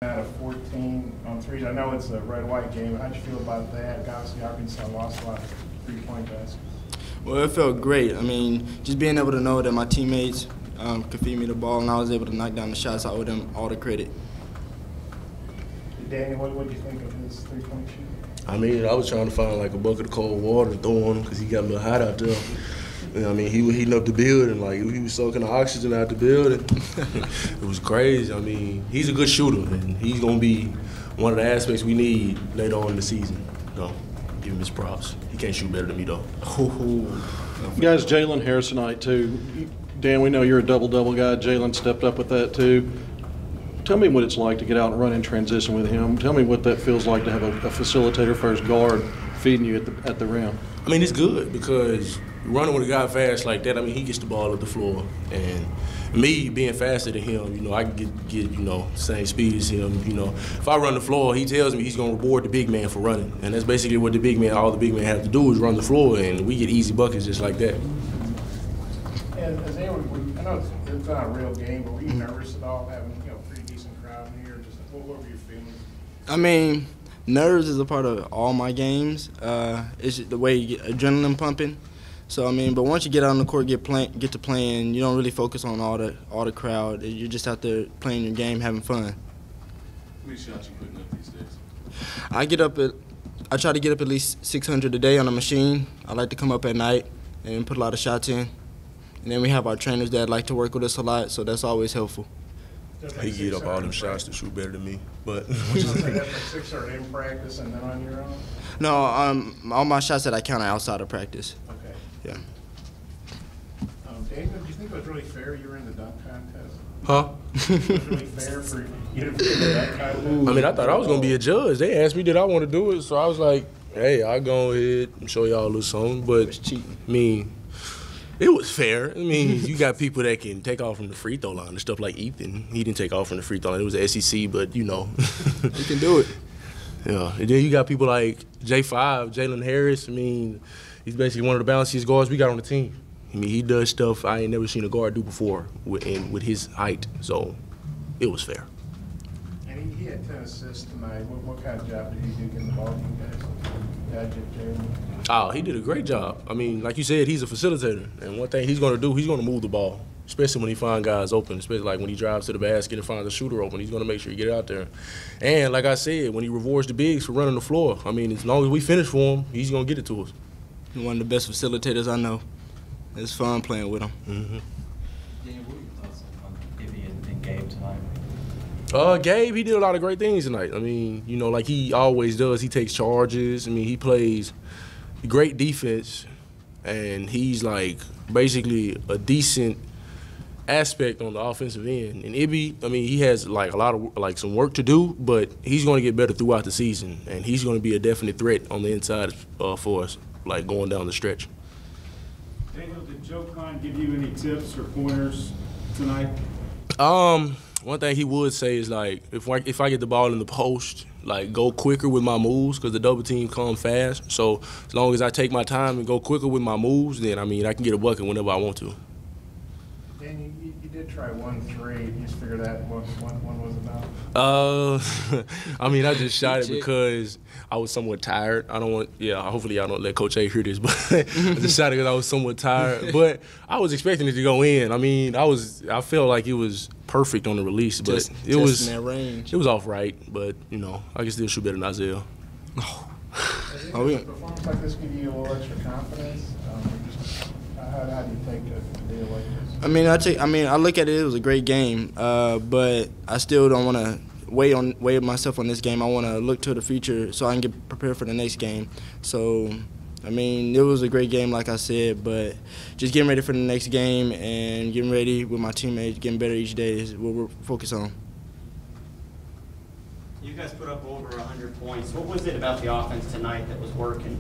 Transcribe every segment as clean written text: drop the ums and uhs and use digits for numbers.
Out of 14 on threes. I know it's a red-white game. How'd you feel about that? Obviously, Arkansas lost a lot of three-point baskets. Well, it felt great. I mean, just being able to know that my teammates could feed me the ball and I was able to knock down the shots, I owe them all the credit. Daniel, what did you think of his three-point shooting? I mean, I was trying to find like a bucket of cold water to throw on him because he got a little hot out there. You know, I mean, he was heating up the building, like he was soaking the oxygen out the building. It was crazy. I mean, he's a good shooter, and he's gonna be one of the aspects we need later on in the season. You know, give him his props. He can't shoot better than me though. You guys, Jalen Harris tonight too. Dan, we know you're a double-double guy. Jalen stepped up with that too. Tell me what it's like to get out and run in transition with him. Tell me what that feels like to have a facilitator first guard feeding you at the rim. I mean, it's good because running with a guy fast like that, I mean, he gets the ball at the floor. And me being faster than him, you know, I can get you know, same speed as him. You know, if I run the floor, he tells me he's going to reward the big man for running. And that's basically what all the big men have to do is run the floor, and we get easy buckets just like that. And Isaiah, I know it's not a real game, but were you nervous at all having, you know, a pretty decent crowd in here? Just what were your feelings? I mean, nerves is a part of all my games. It's the way you get adrenaline pumping. So I mean, but once you get out on the court, get to playing, you don't really focus on all the crowd. You're just out there playing your game, having fun. How many shots you putting up these days? I try to get up at least 600 a day on a machine. I like to come up at night and put a lot of shots in. And then we have our trainers that like to work with us a lot, so that's always helpful. He get up all them shots to shoot better than me, but. That's like 600 in practice and then on your own? No, all my shots that I count are outside of practice. Okay. Yeah. David, do you think it was really fair you were in the dunk contest? Huh? It was really fair for you to be in the dunk contest? I mean, I thought I was going to be a judge. They asked me did I want to do it, so I was like, hey, I'll go ahead and show y'all a little something. But, I mean, it was fair. I mean, you got people that can take off from the free throw line and stuff like Ethan. He didn't take off from the free throw line. It was the SEC, but, you know. He can do it. Yeah, and then you got people like J5, Jalen Harris. I mean, he's basically one of the bounciest guards we got on the team. I mean, he does stuff I ain't never seen a guard do before with his height, so it was fair. And he had 10 assists tonight. What kind of job did he do getting the ball to you guys? Oh, he did a great job. I mean, like you said, he's a facilitator, and one thing he's going to do, he's going to move the ball, especially when he finds guys open, especially like when he drives to the basket and finds a shooter open. He's going to make sure you get out there. And like I said, when he rewards the bigs for running the floor, I mean, as long as we finish for him, he's going to get it to us. One of the best facilitators I know. It's fun playing with him. Daniel, what were your thoughts on Gibby and Gabe tonight? Gabe, he did a lot of great things tonight. I mean, you know, like he always does. He takes charges. I mean, he plays great defense, and he's like basically a decent aspect on the offensive end. And Ibby, I mean, he has like a lot of some work to do, but he's going to get better throughout the season, and he's going to be a definite threat on the inside for us, like going down the stretch. Daniel, did Joe Kahn give you any tips or pointers tonight? One thing he would say is like if I get the ball in the post, like go quicker with my moves because the double team come fast. So as long as I take my time and go quicker with my moves, then I mean I can get a bucket whenever I want to. Daniel, you did try 1-3. You just figured that one was about? I mean I just shot it because I was somewhat tired. Hopefully I don't let Coach A hear this, but I just shot it because I was somewhat tired. But I was expecting it to go in. I mean I felt like it was perfect on the release, but it was that range. It was off right, but you know I can still shoot better than Isaiah. Does a performance like this give you a little extra confidence? How do you take a deal like this? I mean, I look at it. It was a great game, but I still don't want to weigh myself on this game. I want to look to the future so I can get prepared for the next game. So, I mean, it was a great game, like I said, but just getting ready for the next game and getting ready with my teammates, getting better each day is what we're focused on. You guys put up over 100 points. What was it about the offense tonight that was working?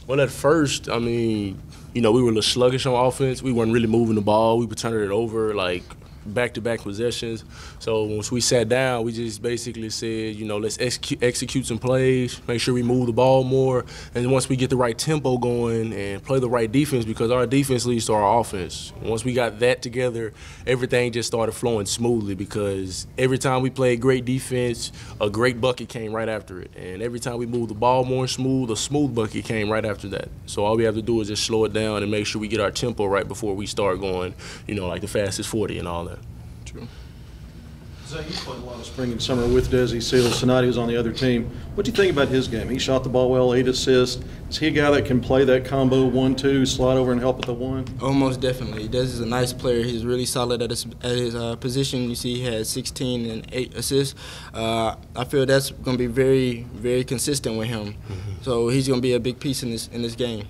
Well, at first, I mean, you know, we were a little sluggish on offense. We weren't really moving the ball. We were turning it over like back-to-back possessions. So once we sat down, we just basically said, you know, let's execute some plays, make sure we move the ball more, and once we get the right tempo going and play the right defense, because our defense leads to our offense. Once we got that together, everything just started flowing smoothly, because every time we played great defense, a great bucket came right after it. And every time we moved the ball more smooth, a smooth bucket came right after that. So all we have to do is just slow it down and make sure we get our tempo right before we start going, you know, like the fastest 40 and all that. True. Zay, you played a lot of spring and summer with Desi Seals. Tonight he was on the other team. What do you think about his game? He shot the ball well, 8 assists. Is he a guy that can play that combo 1-2, slide over and help at the 1? Oh, most definitely. Desi is a nice player. He's really solid at his position. You see he had 16 and 8 assists. I feel that's going to be very, very consistent with him. So he's going to be a big piece in this game.